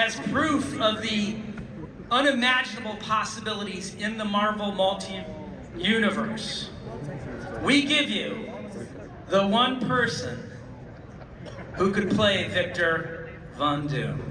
as proof of the unimaginable possibilities in the Marvel multi-universe, we give you the one person who could play Victor Von Doom.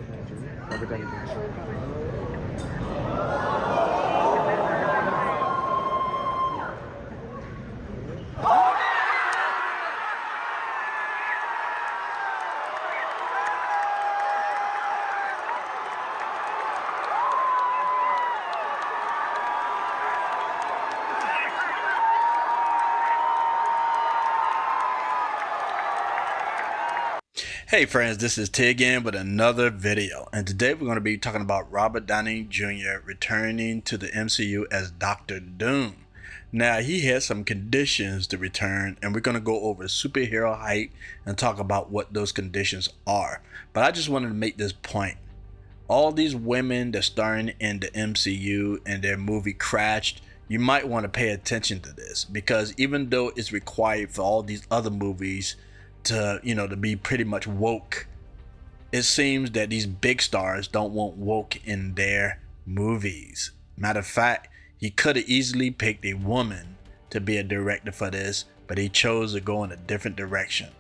Hey friends, this is Tig again with another video, and today we're going to be talking about Robert Downey Jr. returning to the MCU as Dr. Doom. Now, he has some conditions to return, and we're going to go over superhero hype and talk about what those conditions are. But I just wanted to make this point. All these women that's starring in the MCU and their movie crashed, you might want to pay attention to this, because even though it's required for all these other movies to be pretty much woke, it seems that these big stars don't want woke in their movies. Matter of fact, he could have easily picked a woman to be a director for this, but he chose to go in a different direction.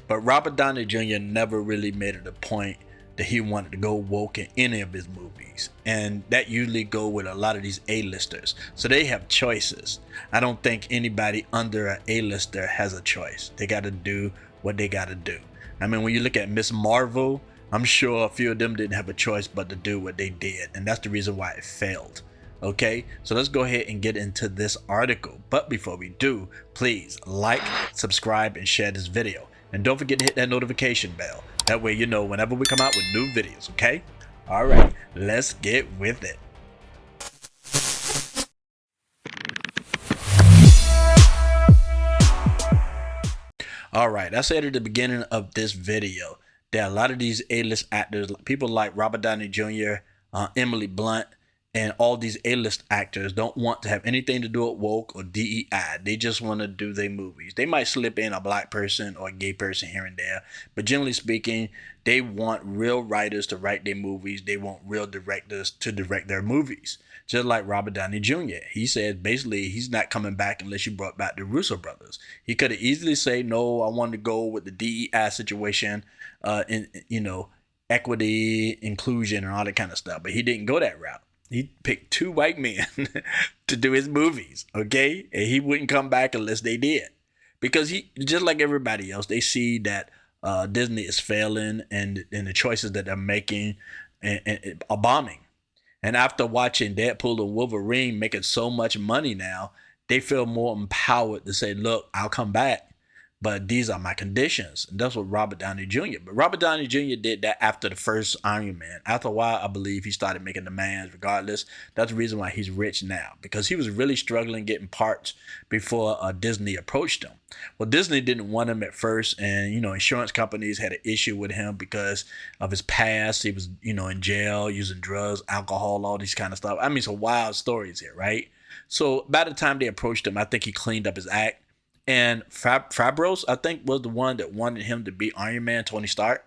But Robert Downey Jr. never really made it a point that he wanted to go woke in any of his movies, and that usually go with a lot of these A-listers, so they have choices. I don't think anybody under an A-lister has a choice. They got to do what they got to do. I mean, when you look at Miss Marvel, I'm sure a few of them didn't have a choice but to do what they did, and that's the reason why it failed. Okay, so let's go ahead and get into this article. But before we do, please like, subscribe, and share this video, and don't forget to hit that notification bell. That way you know whenever we come out with new videos. Okay, all right, let's get with it. Alright, I said at the beginning of this video that a lot of these A-list actors, people like Robert Downey Jr., Emily Blunt, and all these A-list actors don't want to have anything to do with woke or DEI. They just want to do their movies. They might slip in a black person or a gay person here and there, but generally speaking, they want real writers to write their movies. They want real directors to direct their movies. Just like Robert Downey Jr. He said basically he's not coming back unless you brought back the RUSSO brothers. He could have easily said, no, I want to go with the DEI situation, equity, inclusion, and all that kind of stuff. But he didn't go that route. He picked two white men to do his movies, okay? And he wouldn't come back unless they did. Because he, just like everybody else, they see that Disney is failing and the choices that they're making and are bombing. And after watching Deadpool and Wolverine making so much money now, they feel more empowered to say, look, I'll come back, but these are my conditions. And that's what Robert Downey Jr. But Robert Downey Jr. did that after the first Iron Man. After a while, I believe he started making demands regardless. That's the reason why he's rich now, because he was really struggling getting parts before Disney approached him. Well, Disney didn't want him at first, and insurance companies had an issue with him because of his past. He was in jail, using drugs, alcohol, all these kind of stuff. I mean, some wild stories here, right? So by the time they approached him, I think he cleaned up his act. And Fabros, I think, was the one that wanted him to be Iron Man, Tony Stark.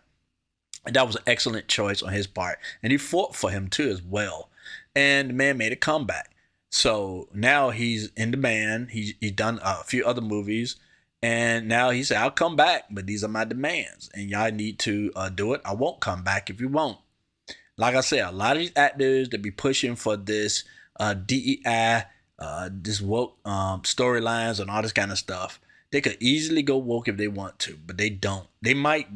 And that was an excellent choice on his part. And he fought for him too as well. And the man made a comeback. So now he's in demand. He's done a few other movies. And now he said, I'll come back, but these are my demands. And y'all need to do it. I won't come back if you won't. Like I said, a lot of these actors that be pushing for this DEI, this woke storylines and all this kind of stuff, they could easily go woke if they want to, but they don't. They might,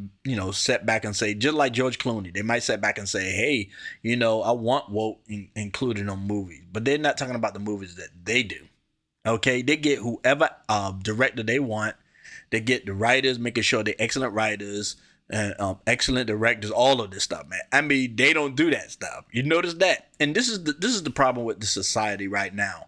sit back and say, just like George Clooney, they might sit back and say, hey, I want woke included on movies, but they're not talking about the movies that they do. Okay, they get whoever director they want. They get the writers, making sure they're excellent writers and excellent directors, all of this stuff, man. I mean, they don't do that stuff. You notice that? And this is the problem with the society right now.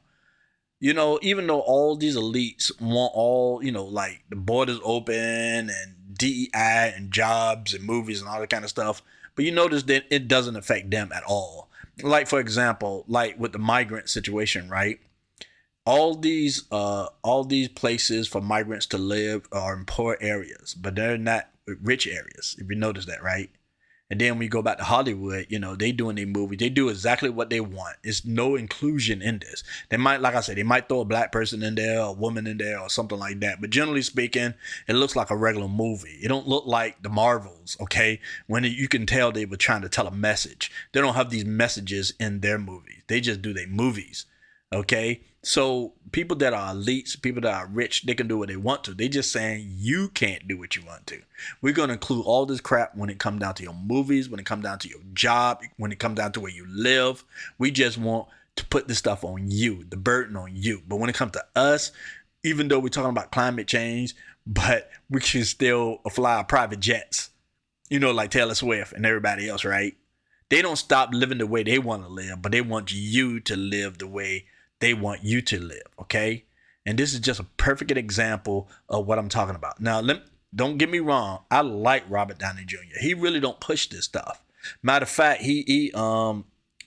Even though all these elites want all, like the borders open and DEI and jobs and movies and all that kind of stuff, but you notice that it doesn't affect them at all. Like, for example, like with the migrant situation, right? All these places for migrants to live are in poor areas, but they're not rich areas, if you notice that, right? And then when you go back to Hollywood, you know, they doing their movie. They do exactly what they want. It's no inclusion in this. They might, like I said, they might throw a black person in there, a woman in there, or something like that. But generally speaking, it looks like a regular movie. It don't look like the Marvels, okay? When you can tell they were trying to tell a message. They don't have these messages in their movies. They just do their movies, okay? So people that are elites, people that are rich, they can do what they want to. They just saying you can't do what you want to. We're going to include all this crap when it comes down to your movies, when it comes down to your job, when it comes down to where you live. We just want to put this stuff on you, the burden on you. But when it comes to us, even though we're talking about climate change, but we can still fly private jets, you know, like Taylor Swift and everybody else, right? They don't stop living the way they want to live, but they want you to live the way they want you to live, okay? And this is just a perfect example of what I'm talking about. Now, don't get me wrong. I like Robert Downey Jr. He really don't push this stuff. Matter of fact, he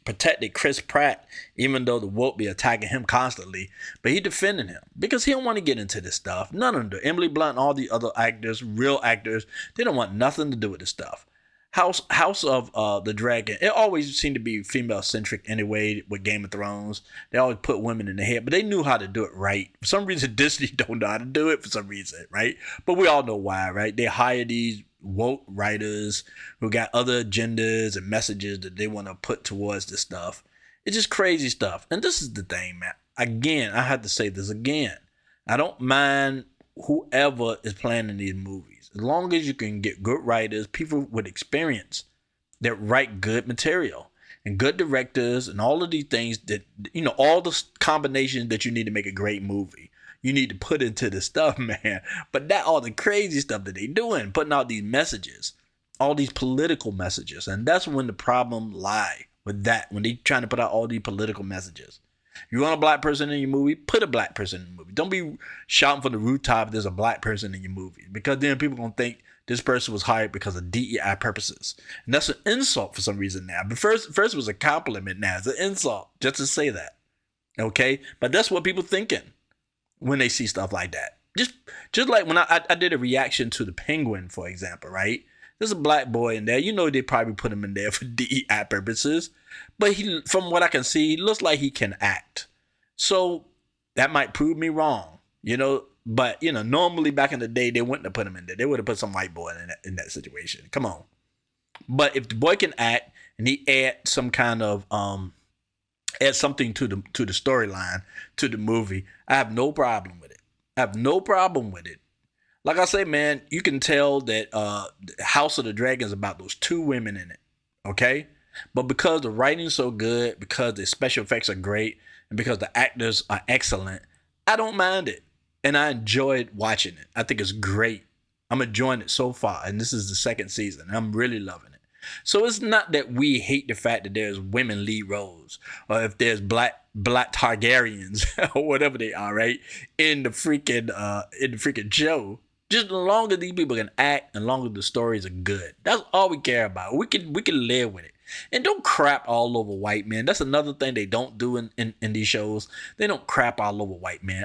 protected Chris Pratt, even though the woke be attacking him constantly. But he defended him because he don't want to get into this stuff. None of them. Emily Blunt and all the other actors, real actors, they don't want nothing to do with this stuff. House of the Dragon, it always seemed to be female centric anyway with Game of Thrones. They always put women in the head, but they knew how to do it right. For some reason, Disney don't know how to do it for some reason, right? But we all know why, right? They hire these woke writers who got other agendas and messages that they want to put towards this stuff. It's just crazy stuff. And this is the thing, man. Again, I have to say this again. I don't mind whoever is playing in these movies. As long as you can get good writers, people with experience that write good material and good directors and all of these things that, you know, all the combinations that you need to make a great movie, you need to put into the stuff, man. But that all the crazy stuff that they doing, putting out these messages, all these political messages. And that's when the problem lie with that, when they trying to put out all these political messages. You want a black person in your movie? Put a black person in the movie. Don't be shouting from the rooftop if there's a black person in your movie, because then people going to think this person was hired because of DEI purposes. And that's an insult for some reason now. But first it was a compliment, now it's an insult just to say that. Okay? But that's what people thinking when they see stuff like that. Just like when I did a reaction to the Penguin, for example, right? There's a black boy in there. You know they probably put him in there for DEI purposes. But he, from what I can see, he looks like he can act. So that might prove me wrong, you know. But, you know, normally back in the day, they wouldn't have put him in there. They would have put some white boy in that situation. Come on. But if the boy can act and he add some kind of add something to the storyline, to the movie, I have no problem with it. I have no problem with it. Like I say, man, you can tell that House of the Dragon is about those two women in it, okay? But because the writing's so good, because the special effects are great, and because the actors are excellent, I don't mind it. And I enjoyed watching it. I think it's great. I'm enjoying it so far, and this is the second season. I'm really loving it. So it's not that we hate the fact that there's women lead roles, or if there's black Targaryens or whatever they are, right, in the freaking show. Just as long as these people can act and as long as the stories are good. That's all we care about. We can live with it. And don't crap all over white men. That's another thing they don't do in these shows. They don't crap all over white men.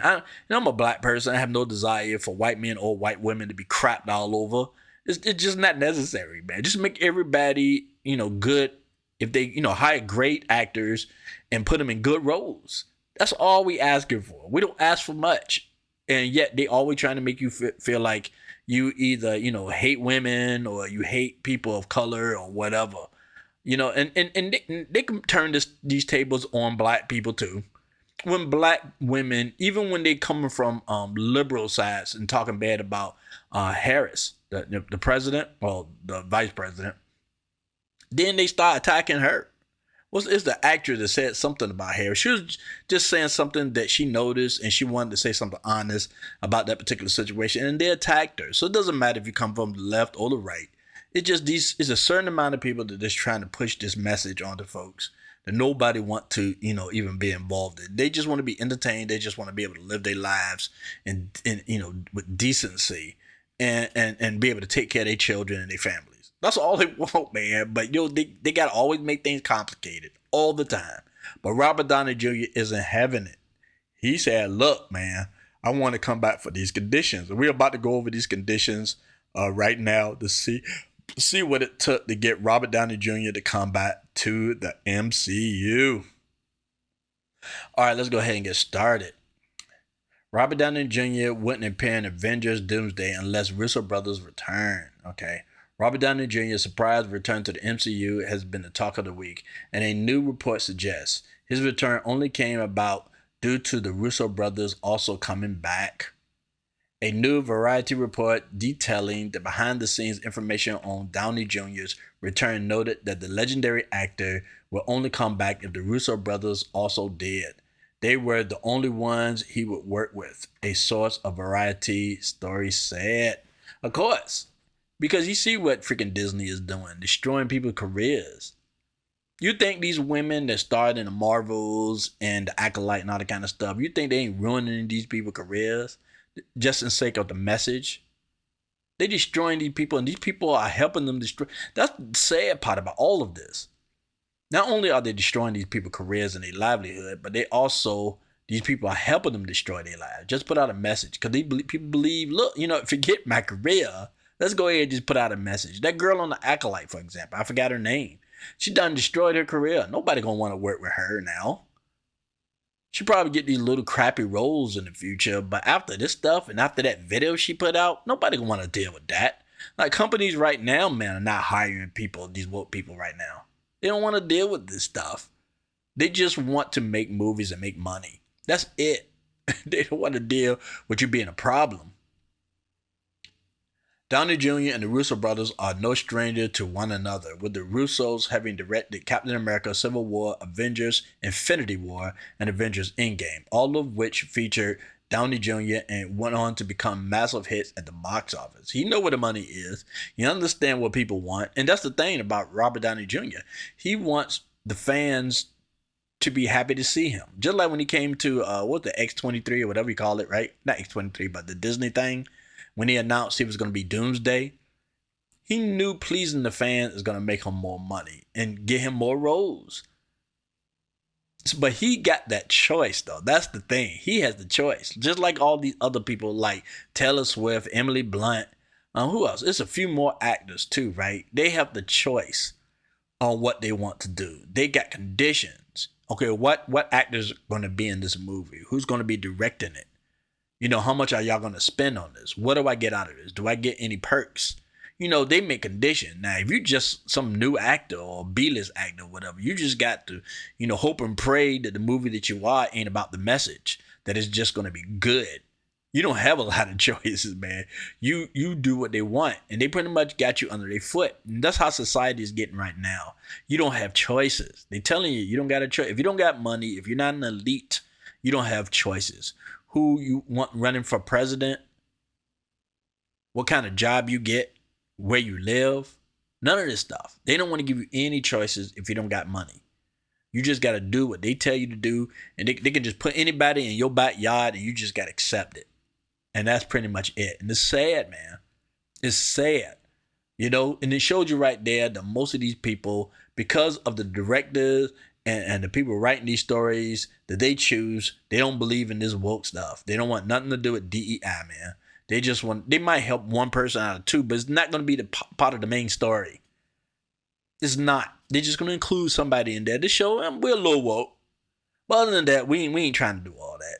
I'm a black person. I have no desire for white men or white women to be crapped all over. It's just not necessary, man. Just make everybody, you know, good. If they, you know, hire great actors and put them in good roles. That's all we asking for. We don't ask for much. And yet they always trying to make you feel like you either, you know, hate women or you hate people of color or whatever. You know, and they can turn these tables on black people too. When black women, even when they coming from liberal sides and talking bad about Harris, the president, or the vice president, then they start attacking her. It's the actress that said something about Harris. She was just saying something that she noticed, and she wanted to say something honest about that particular situation, and they attacked her. So it doesn't matter if you come from the left or the right. It's just is a certain amount of people that are just trying to push this message onto folks that nobody want to, you know, even be involved in. They just want to be entertained. They just want to be able to live their lives and you know, with decency and be able to take care of their children and their families. That's all they want, man. But you know, they got to always make things complicated all the time. But Robert Downey Jr. isn't having it. He said, look, man, I want to come back for these conditions. And we're about to go over these conditions right now to see see what it took to get Robert Downey Jr. to come back to the MCU. All right, let's go ahead and get started. Robert Downey Jr. wouldn't appear in Avengers Doomsday unless Russo brothers return. Okay. Robert Downey Jr.'s surprise return to the MCU has been the talk of the week, and a new report suggests his return only came about due to the Russo brothers also coming back. A new Variety report detailing the behind-the-scenes information on Downey Jr.'s return noted that the legendary actor will only come back if the Russo brothers also did. They were the only ones he would work with, a source of Variety story said. Of course, because you see what freaking Disney is doing, destroying people's careers. You think these women that starred in the Marvels and the Acolyte and all that kind of stuff, you think they ain't ruining these people's careers just in sake of the message? They destroying these people, and these people are helping them destroy. That's the sad part about all of this. Not only are they destroying these people's careers and their livelihood, but they also, these people are helping them destroy their lives. Just put out a message. Because people believe, look, forget my career. Let's go ahead and just put out a message. That girl on the Acolyte, for example, I forgot her name. She done destroyed her career. Nobody gonna want to work with her now. She probably get these little crappy roles in the future, but after this stuff and after that video she put out, nobody gonna want to deal with that. Like companies right now, man, are not hiring people, these woke people right now. They don't want to deal with this stuff. They just want to make movies and make money. That's it. They don't want to deal with you being a problem. Downey Jr. and the Russo brothers are no stranger to one another, with the Russos having directed Captain America, Civil War, Avengers, Infinity War, and Avengers Endgame, all of which featured Downey Jr. and went on to become massive hits at the box office. He know where the money is. You understand what people want. And that's the thing about Robert Downey Jr. He wants the fans to be happy to see him. Just like when he came to, the X-23 or whatever you call it, right? Not X-23, but the Disney thing. When he announced he was going to be Doomsday, he knew pleasing the fans is going to make him more money and get him more roles. But he got that choice, though. That's the thing. He has the choice. Just like all these other people like Taylor Swift, Emily Blunt. Who else? It's a few more actors, too, right? They have the choice on what they want to do. They got conditions. Okay, what actors are going to be in this movie? Who's going to be directing it? How much are y'all going to spend on this? What do I get out of this? Do I get any perks? They make conditions. Now, if you're just some new actor or B-list actor or whatever, you just got to, hope and pray that the movie that you are ain't about the message, that it's just going to be good. You don't have a lot of choices, man. You do what they want, and they pretty much got you under their foot. And that's how society is getting right now. You don't have choices. They're telling you don't got a choice. If you don't got money, if you're not an elite, you don't have choices. Who you want running for president, what kind of job you get, where you live, none of this stuff. They don't want to give you any choices if you don't got money. You just got to do what they tell you to do, and they can just put anybody in your backyard, and you just got to accept it. And that's pretty much it. And it's sad, man. It's sad. And it showed you right there that most of these people, because of the directors and the people writing these stories that they choose, they don't believe in this woke stuff. They don't want nothing to do with DEI, man. They might help one person out of two, but it's not going to be the part of the main story. It's not. They're just going to include somebody in there to show them we're a little woke. But other than that, we ain't trying to do all that.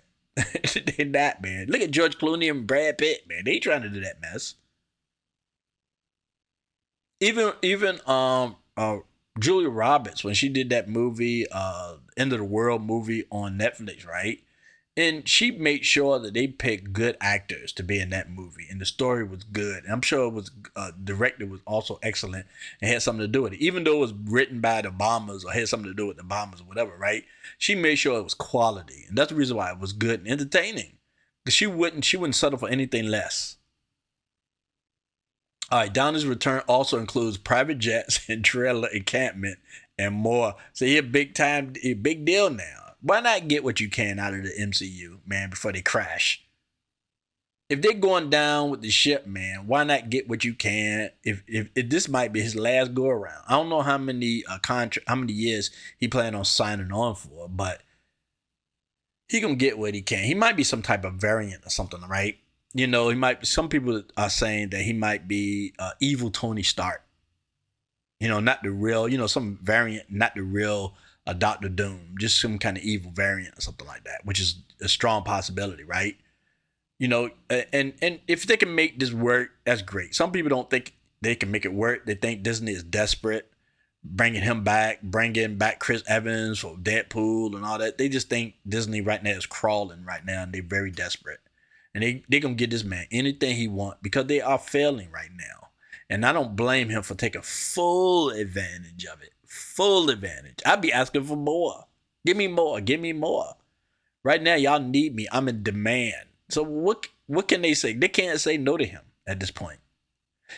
They're not, man. Look at George Clooney and Brad Pitt, man. They ain't trying to do that mess. Even Julia Roberts, when she did that movie, End of the World movie on Netflix, right? And she made sure that they picked good actors to be in that movie, and the story was good. And I'm sure it was directed was also excellent and had something to do with it, even though it was written by the Bombers or had something to do with the Bombers or whatever, right? She made sure it was quality, and that's the reason why it was good and entertaining. Because she wouldn't settle for anything less. All right, Downey's return also includes private jets and trailer encampment and more. So he a big deal now. Why not get what you can out of the MCU, man, before they crash? If they're going down with the ship, man, why not get what you can? If this might be his last go around, I don't know how many years he planned on signing on for, but he gonna get what he can. He might be some type of variant or something, right? He might. Some people are saying that he might be evil Tony Stark. not the real, some variant, not the real Dr. Doom, just some kind of evil variant or something like that, which is a strong possibility, right? And if they can make this work, that's great. Some people don't think they can make it work. They think Disney is desperate, bringing back Chris Evans for Deadpool and all that. They just think Disney right now is crawling right now, and they're very desperate. And they gonna get this man anything he wants because they are failing right now. And I don't blame him for taking full advantage of it. Full advantage. I'd be asking for more. Give me more. Give me more. Right now, y'all need me. I'm in demand. So what can they say? They can't say no to him at this point.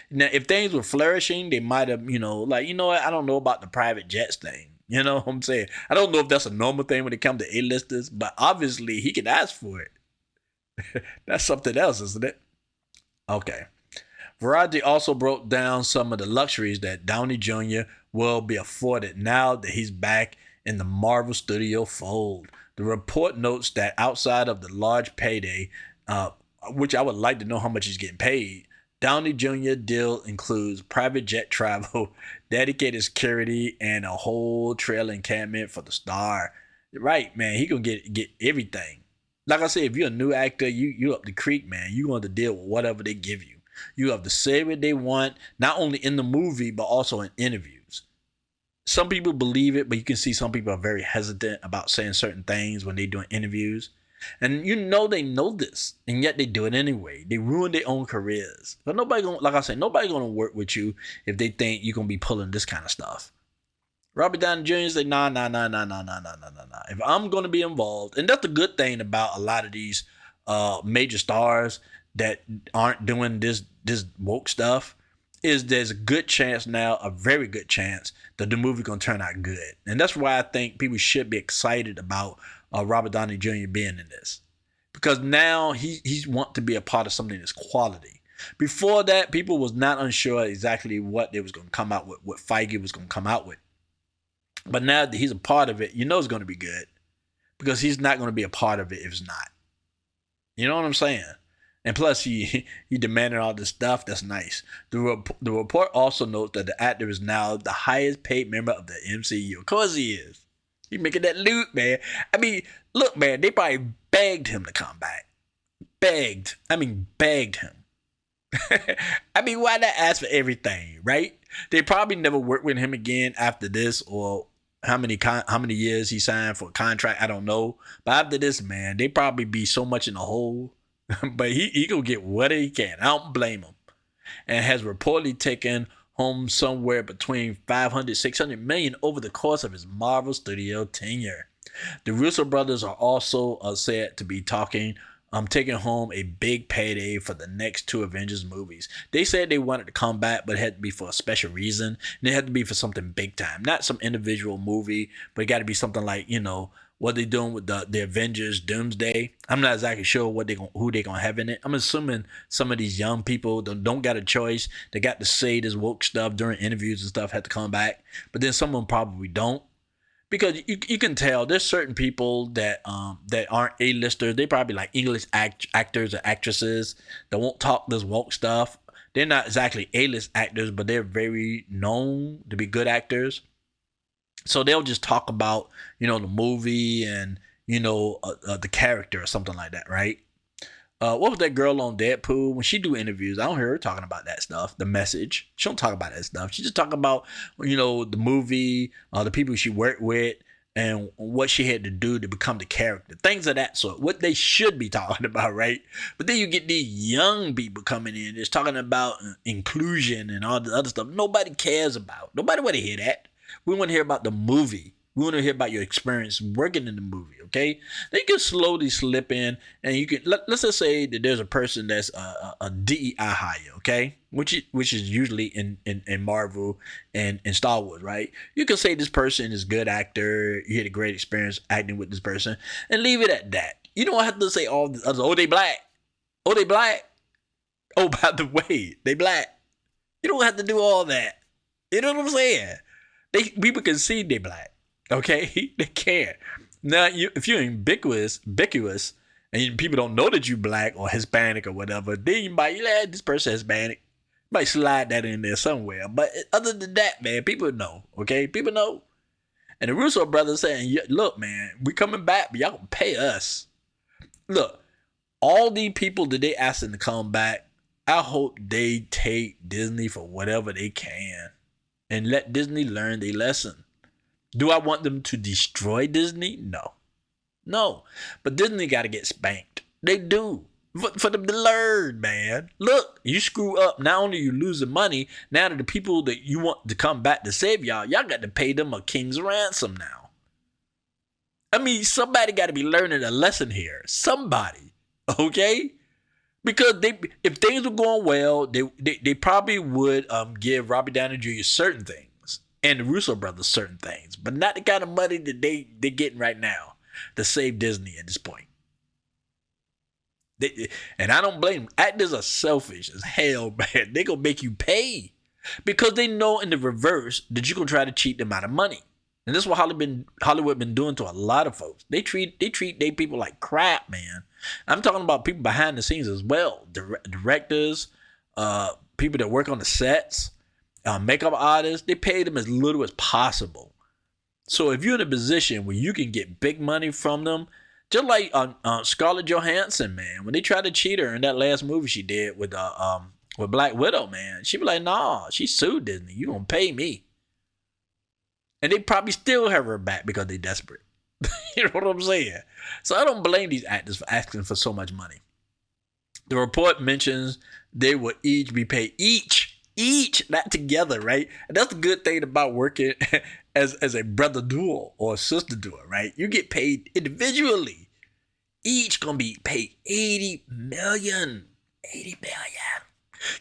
Now, if things were flourishing, they might have, what? I don't know about the private jets thing. You know what I'm saying? I don't know if that's a normal thing when it comes to A-listers, but obviously he can ask for it. That's something else, isn't it? Okay. Variety also broke down some of the luxuries that Downey Jr. will be afforded now that he's back in the Marvel Studio fold. The report notes that outside of the large payday, which I would like to know how much he's getting paid, Downey Jr. deal includes private jet travel, dedicated security, and a whole trailer encampment for the star. Right, man, he gonna get everything. Like I said, if you're a new actor, you up the creek, man. You going to deal with whatever they give you. You have to say what they want, not only in the movie, but also in interviews. Some people believe it, but you can see some people are very hesitant about saying certain things when they're doing interviews. And they know this, and yet they do it anyway. They ruin their own careers. But nobody gonna work with you if they think you're gonna be pulling this kind of stuff. Robert Downey Jr. said, nah. If I'm gonna be involved, and that's the good thing about a lot of these major stars that aren't doing this woke stuff, is there's a good chance now, a very good chance, that the movie gonna turn out good. And that's why I think people should be excited about Robert Downey Jr. being in this, because now he's want to be a part of something that's quality. Before that, people was not unsure exactly what they was gonna come out with, what Feige was gonna come out with. But now that he's a part of it, it's gonna be good, because he's not gonna be a part of it if it's not. You know what I'm saying? And plus, he demanded all this stuff. That's nice. The report also notes that the actor is now the highest paid member of the MCU. Of course he is. He's making that loot, man. I mean, look, man, they probably begged him to come back. Begged him. I mean, why not ask for everything, right? They probably never work with him again after this, or how many years he signed for a contract, I don't know. But after this, man, they probably be so much in the hole. But he gonna get what he can. I don't blame him. And has reportedly taken home somewhere between 500-600 million over the course of his Marvel Studio tenure. The Russo brothers are also said to be taking home a big payday for the next two Avengers movies. They said they wanted to come back, but it had to be for a special reason. And it had to be for something big time, not some individual movie, but it got to be something like, what they doing with the Avengers Doomsday. I'm not exactly sure who they gonna have in it. I'm assuming some of these young people don't got a choice. They got to say this woke stuff during interviews and stuff, had to come back. But then some of them probably don't. Because you can tell there's certain people that aren't A-listers. They probably like English actors or actresses that won't talk this woke stuff. They're not exactly A-list actors, but they're very known to be good actors. So they'll just talk about, the movie and, the character or something like that, right? What was that girl on Deadpool? When she do interviews, I don't hear her talking about that stuff, the message. She don't talk about that stuff. She just talk about, the movie, the people she worked with, and what she had to do to become the character. Things of that sort. What they should be talking about, right? But then you get these young people coming in, just talking about inclusion and all the other stuff nobody cares about. Nobody want to hear that. We want to hear about the movie. We want to hear about your experience working in the movie, okay? Then you can slowly slip in, and you can let's just say that there's a person that's a DEI hire, okay? Which is usually in Marvel and in Star Wars, right? You can say this person is a good actor, you had a great experience acting with this person, and leave it at that. You don't have to say all the others. Oh, they black. Oh, they black. Oh, by the way, they black. You don't have to do all that. You know what I'm saying? People can see they black. Okay, they can't. Now, if you're ubiquitous, and people don't know that you black or Hispanic or whatever, then you might, this person Hispanic. Might slide that in there somewhere. But other than that, man, people know. Okay, people know. And the Russo brothers saying, look, man, we coming back, but y'all gonna pay us. Look, all these people that they asking to come back, I hope they take Disney for whatever they can and let Disney learn their lesson. Do I want them to destroy Disney? No. No. But Disney got to get spanked. They do. For them to learn, man. Look, you screw up. Not only you losing money, now that the people that you want to come back to save y'all got to pay them a king's ransom now. I mean, somebody got to be learning a lesson here. Somebody. Okay? Because if things were going well, they probably would give Robert Downey Jr. certain things and the Russo brothers certain things, but not the kind of money that they're getting right now to save Disney at this point. And I don't blame them. Actors are selfish as hell, man. They gonna make you pay because they know in the reverse that you're gonna try to cheat them out of money. And this is what Hollywood been doing to a lot of folks. They treat their people like crap, man. I'm talking about people behind the scenes as well. Directors, people that work on the sets, makeup artists. They pay them as little as possible. So if you're in a position where you can get big money from them, just like Scarlett Johansson, man, when they tried to cheat her in that last movie she did with Black Widow, man, she be like, nah, she sued Disney. You gonna pay me. And they probably still have her back because they desperate. You know what I'm saying? So I don't blame these actors for asking for so much money. The report mentions they will each be paid, each, not together, right? And that's the good thing about working as a brother duo or a sister duo, right? You get paid individually. Each gonna be paid $80 million. $80 million.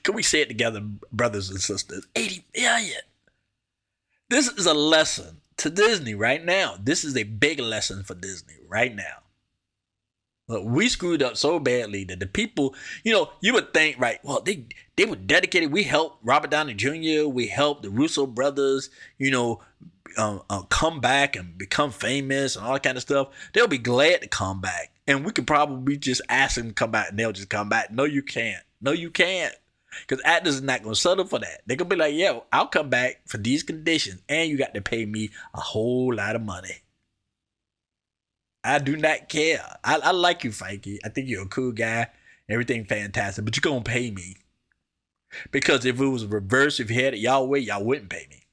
Can we say it together, brothers and sisters? $80 million. This is a lesson to Disney right now. This is a big lesson for Disney right now. Look, we screwed up so badly that the people, you would think, right, well, they were dedicated. We helped Robert Downey Jr., we helped the Russo brothers, come back and become famous and all that kind of stuff. They'll be glad to come back. And we could probably just ask them to come back and they'll just come back. No, you can't. No, you can't. Because actors are not going to settle for that. They're going to be like, yo, I'll come back for these conditions. And you got to pay me a whole lot of money. I do not care. I like you, Feige. I think you're a cool guy. Everything fantastic. But you're going to pay me. Because if it was reverse, if you had it y'all way, y'all wouldn't pay me.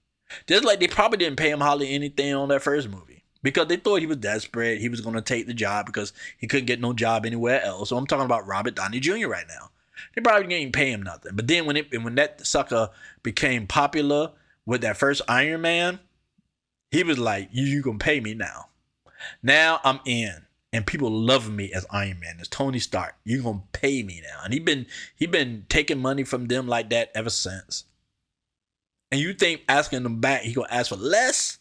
Just like they probably didn't pay him hardly anything on that first movie. Because they thought he was desperate. He was going to take the job because he couldn't get no job anywhere else. So I'm talking about Robert Downey Jr. right now. They probably didn't pay him nothing. But then when that sucker became popular with that first Iron Man, he was like, you gonna pay me now. Now I'm in. And people love me as Iron Man, as Tony Stark. You gonna pay me now. And he been taking money from them like that ever since. And you think asking them back, he gonna ask for less?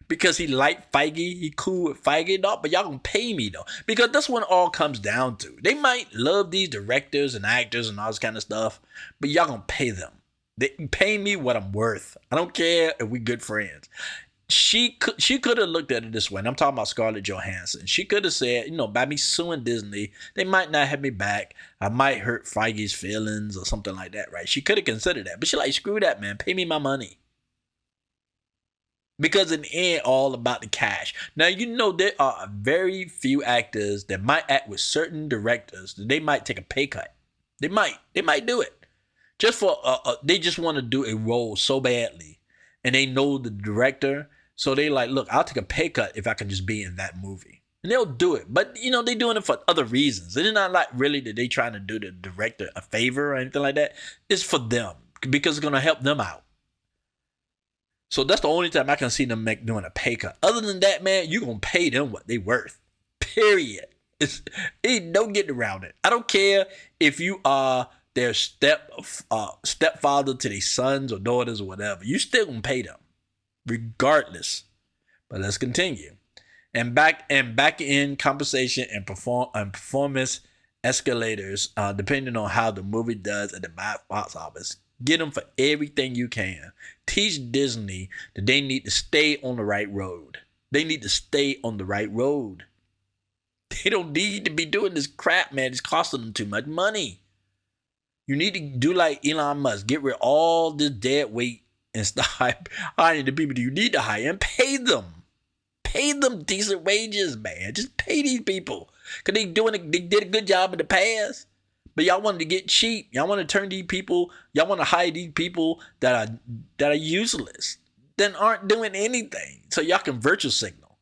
Because he liked Feige, he cool with Feige, no, but y'all gonna pay me though. Because that's what it all comes down to. They might love these directors and actors and all this kind of stuff, but y'all gonna pay them. They pay me what I'm worth. I don't care if we good friends. She could have looked at it this way, and I'm talking about Scarlett Johansson. She could have said, by me suing Disney, they might not have me back. I might hurt Feige's feelings or something like that, right? She could have considered that, but she like, screw that, man. Pay me my money. Because in the end, all about the cash. Now, there are very few actors that might act with certain directors that they might take a pay cut. They might do it. Just for, they just want to do a role so badly. And they know the director. So they like, look, I'll take a pay cut if I can just be in that movie. And they'll do it. But, they're doing it for other reasons. It's not like really that they trying to do the director a favor or anything like that. It's for them. Because it's going to help them out. So that's the only time I can see them doing a pay cut. Other than that, man, you're going to pay them what they worth. Period. Ain't no getting around it. I don't care if you are their stepfather to their sons or daughters or whatever. You still going to pay them. Regardless. But let's continue. And back in compensation and performance escalators, depending on how the movie does at the box office. Get them for everything you can. Teach Disney that they need to stay on the right road. They need to stay on the right road. They don't need to be doing this crap, man. It's costing them too much money. You need to do like Elon Musk. Get rid of all this dead weight and start hiring the people you need to hire and pay them. Pay them decent wages, man. Just pay these people. Because they did a good job in the past. But y'all wanted to get cheap. Y'all want to turn these people, y'all want to hire these people that are useless, that aren't doing anything. So y'all can virtual signal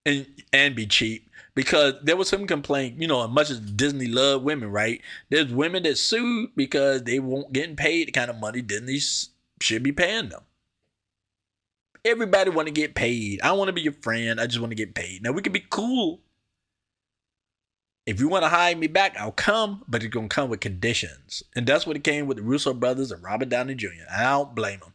and be cheap. Because there was some complaint, you know, as much as Disney loved women, right? There's women that sued because they won't getting paid the kind of money Disney should be paying them. Everybody want to get paid. I want to be your friend. I just want to get paid. Now, we can be cool. If you want to hire me back, I'll come, but it's going to come with conditions. And that's what it came with the Russo brothers and Robert Downey Jr. I don't blame them.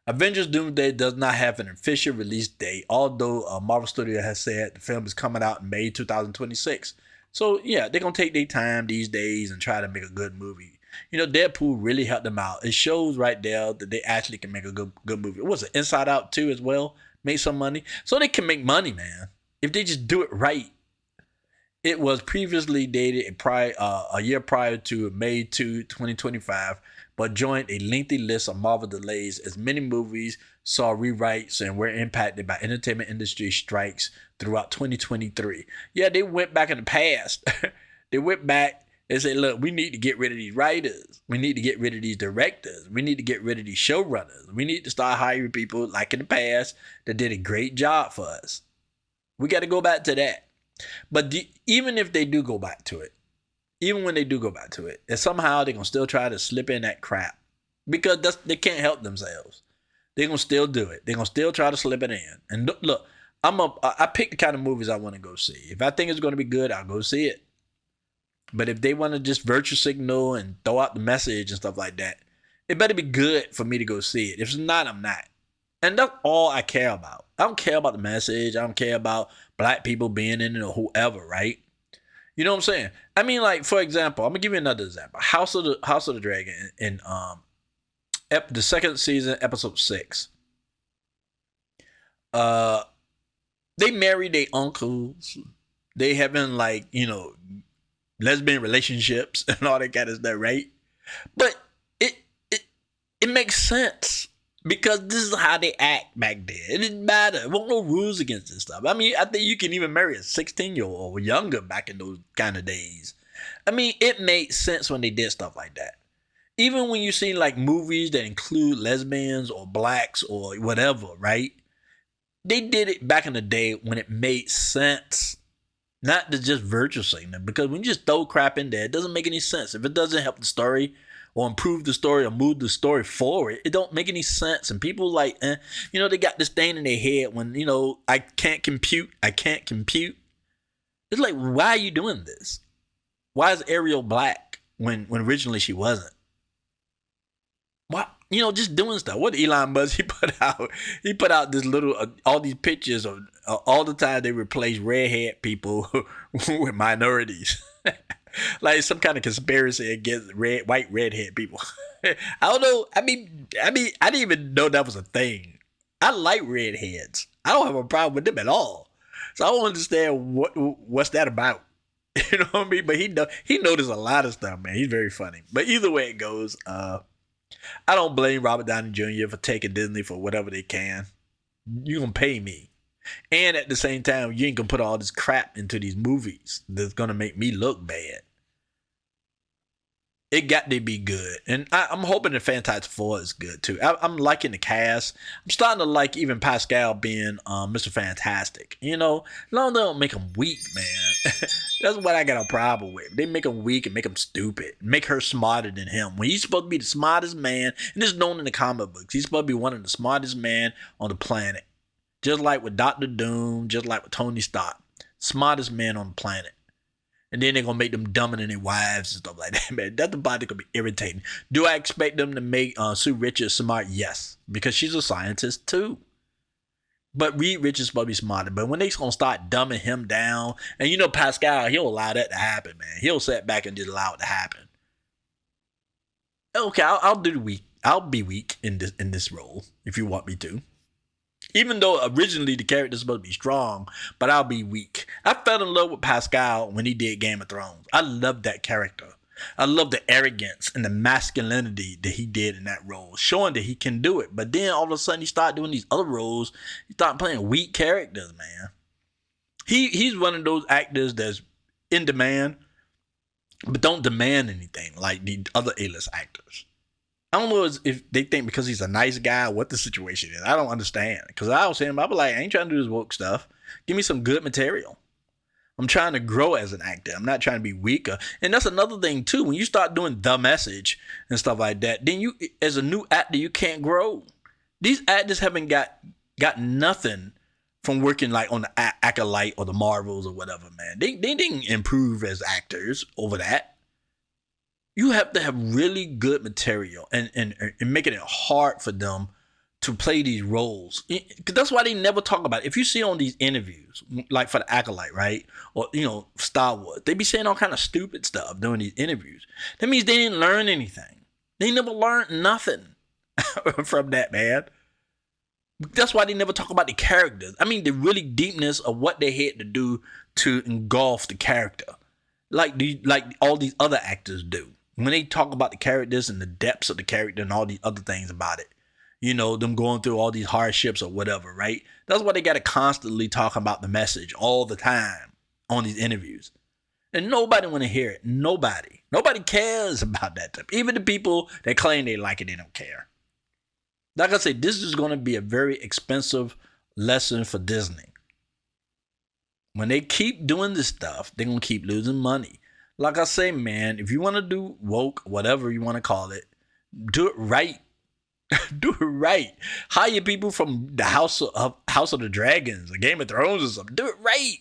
Avengers Doomsday does not have an official release date, although Marvel Studios has said the film is coming out in May 2026. So, yeah, they're going to take their time these days and try to make a good movie. You know, Deadpool really helped them out. It shows right there that they actually can make a good movie. It was Inside Out 2 as well, made some money. So they can make money, man, if they just do it right. It was previously dated a year prior to May 2, 2025, but joined a lengthy list of Marvel delays as many movies saw rewrites and were impacted by entertainment industry strikes throughout 2023. Yeah, they went back in the past. They went back and said, look, we need to get rid of these writers. We need to get rid of these directors. We need to get rid of these showrunners. We need to start hiring people like in the past that did a great job for us. We got to go back to that. But even if they do go back to it, even when they do go back to it, and somehow they're going to still try to slip in that crap because they can't help themselves. They're going to still do it. They're going to still try to slip it in. And look, I pick the kind of movies I want to go see. If I think it's going to be good, I'll go see it. But if they want to just virtue signal and throw out the message and stuff like that, it better be good for me to go see it. If it's not, I'm not. And that's all I care about. I don't care about the message. I don't care about black people being in it or whoever, right? You know what I'm saying? I mean, like, for example, I'm gonna give you another example. House of the Dragon in the second season, episode 6. They married their uncles. They having, like, you know, lesbian relationships and all that kind of stuff, right? But it makes sense. Because this is how they act back then. It didn't matter. There weren't no rules against this stuff. I mean, I think you can even marry a 16-year-old or younger back in those kind of days. I mean, it made sense when they did stuff like that. Even when you see like movies that include lesbians or blacks or whatever, right? They did it back in the day when it made sense. Not to just virtue signal. Because when you just throw crap in there, it doesn't make any sense. If it doesn't help the story or improve the story or move the story forward, it don't make any sense. And people like, you know, they got this thing in their head when, you know, I can't compute. It's like, why are you doing this? Why is Ariel black when originally she wasn't? Why, you know, just doing stuff. What Elon Musk, he put out this little, all these pictures of all the time they replace redhead people with minorities. Like some kind of conspiracy against white redhead people. I don't know. I mean, I didn't even know that was a thing. I like redheads. I don't have a problem with them at all. So I don't understand what's that about. You know what I mean? But he noticed a lot of stuff, man. He's very funny. But either way it goes, I don't blame Robert Downey Jr. for taking Disney for whatever they can. You're gonna pay me. And at the same time, you ain't gonna put all this crap into these movies that's gonna make me look bad. It got to be good. And I'm hoping the Fantastic Four is good too. I'm liking the cast. I'm starting to like even Pascal being Mr. Fantastic. You know, as long as they don't make him weak, man. That's what I got a problem with. They make him weak and make him stupid. Make her smarter than him. When he's supposed to be the smartest man, and this is known in the comic books, he's supposed to be one of the smartest men on the planet. Just like with Dr. Doom, just like with Tony Stark. Smartest man on the planet. And then they're going to make them dumber than their wives and stuff like that, man. That's the body going to be irritating. Do I expect them to make Sue Richards smart? Yes. Because she's a scientist too. But Reed Richards is supposed to be smarter. But when they're going to start dumbing him down, and you know Pascal, he'll allow that to happen, man. He'll sit back and just allow it to happen. Okay, I'll do the weak. I'll be weak in this role if you want me to. Even though originally the character's supposed to be strong, but I'll be weak. I fell in love with Pascal when he did Game of Thrones. I loved that character. I love the arrogance and the masculinity that he did in that role, showing that he can do it. But then all of a sudden he started doing these other roles. He started playing weak characters, man. He's one of those actors that's in demand, but don't demand anything like the other A-list actors. I don't know if they think because he's a nice guy what the situation is. I don't understand. Because I was him, I'd be like, I ain't trying to do this woke stuff. Give me some good material. I'm trying to grow as an actor. I'm not trying to be weaker. And that's another thing too. When you start doing the message and stuff like that, then you, as a new actor, you can't grow. These actors haven't got nothing from working like on the Acolyte or the Marvels or whatever, man. They didn't improve as actors over that. You have to have really good material and making it hard for them to play these roles. Because that's why they never talk about it. If you see on these interviews, like for the Acolyte, right? Or, Star Wars, they be saying all kind of stupid stuff during these interviews. That means they didn't learn anything. They never learned nothing from that, man. That's why they never talk about the characters. I mean, the really deepness of what they had to do to engulf the character. Like all these other actors do. When they talk about the characters and the depths of the character and all these other things about it, them going through all these hardships or whatever, right? That's why they got to constantly talk about the message all the time on these interviews. And nobody want to hear it. Nobody cares about that stuff. Even the people that claim they like it, they don't care. Like I said, this is going to be a very expensive lesson for Disney. When they keep doing this stuff, they're going to keep losing money. Like I say, man, if you want to do woke, whatever you want to call it, do it right. Do it right. Hire people from the House of the Dragons, or Game of Thrones or something. Do it right.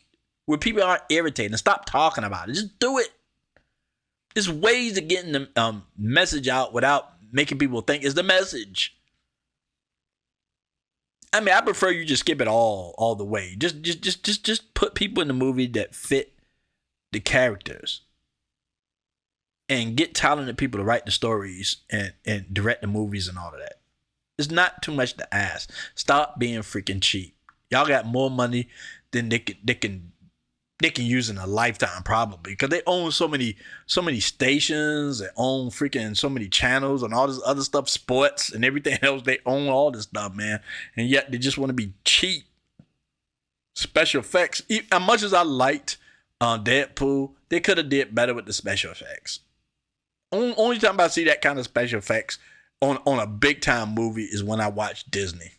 Where people aren't irritated and stop talking about it. Just do it. There's ways of getting the message out without making people think it's the message. I mean, I prefer you just skip it all the way. Just put people in the movie that fit the characters. And get talented people to write the stories and direct the movies and all of that. It's not too much to ask. Stop being freaking cheap. Y'all got more money than they can use in a lifetime probably, because they own so many stations. They own freaking so many channels and all this other stuff, sports and everything else. They own all this stuff, man. And yet they just want to be cheap. Special effects. As much as I liked Deadpool, they could have did better with the special effects. Only time I see that kind of special effects on a big time movie is when I watch Disney.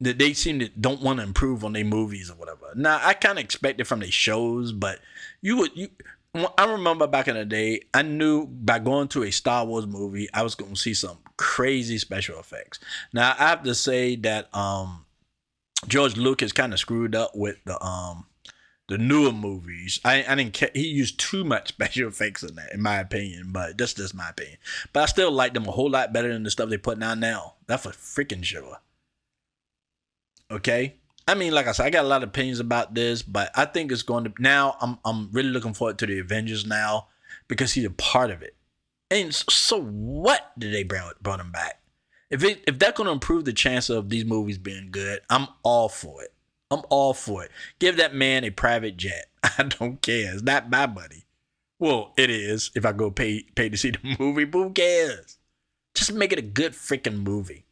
That they seem to don't want to improve on their movies or whatever. Now I kind of expect it from their shows, but I remember back in the day, I knew by going to a Star Wars movie, I was going to see some crazy special effects. Now I have to say that George Lucas kind of screwed up with the newer movies. I didn't care. He used too much special effects in that, in my opinion. But that's just my opinion. But I still like them a whole lot better than the stuff they put out now. That's for freaking sure. Okay. I mean, like I said, I got a lot of opinions about this, but I think it's going to now. I'm really looking forward to the Avengers now because he's a part of it. And so what did they bring him back? If that's going to improve the chance of these movies being good, I'm all for it. I'm all for it. Give that man a private jet. I don't care. It's not my money. Well, it is if I go pay to see the movie, but who cares? Just make it a good freaking movie.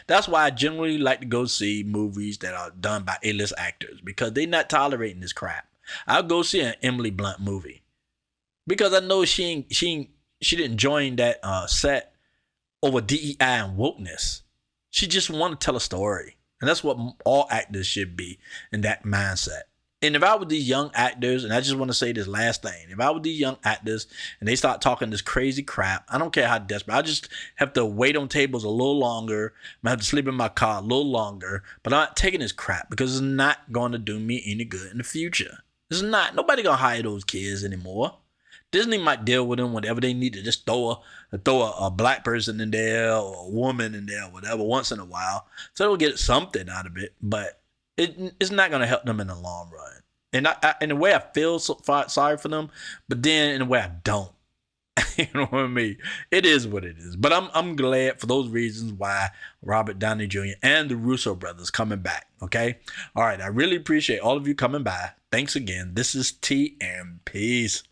That's why I generally like to go see movies that are done by A-list actors, because they're not tolerating this crap. I'll go see an Emily Blunt movie because I know she didn't join that set over DEI and wokeness. She just want to tell a story. And that's what all actors should be, in that mindset. And if I were these young actors, and I just want to say this last thing, if I were these young actors and they start talking this crazy crap, I don't care how desperate, I just have to wait on tables a little longer. I have to sleep in my car a little longer, but I'm not taking this crap because it's not going to do me any good in the future. It's not. Nobody going to hire those kids anymore. Disney might deal with them whenever they need to just throw a black person in there or a woman in there or whatever once in a while. So they'll get something out of it, but it's not going to help them in the long run. And I in a way, I feel sorry for them, but then in a way, I don't. You know what I mean? It is what it is. But I'm glad for those reasons why Robert Downey Jr. and the Russo brothers coming back. Okay? All right. I really appreciate all of you coming by. Thanks again. This is T and peace.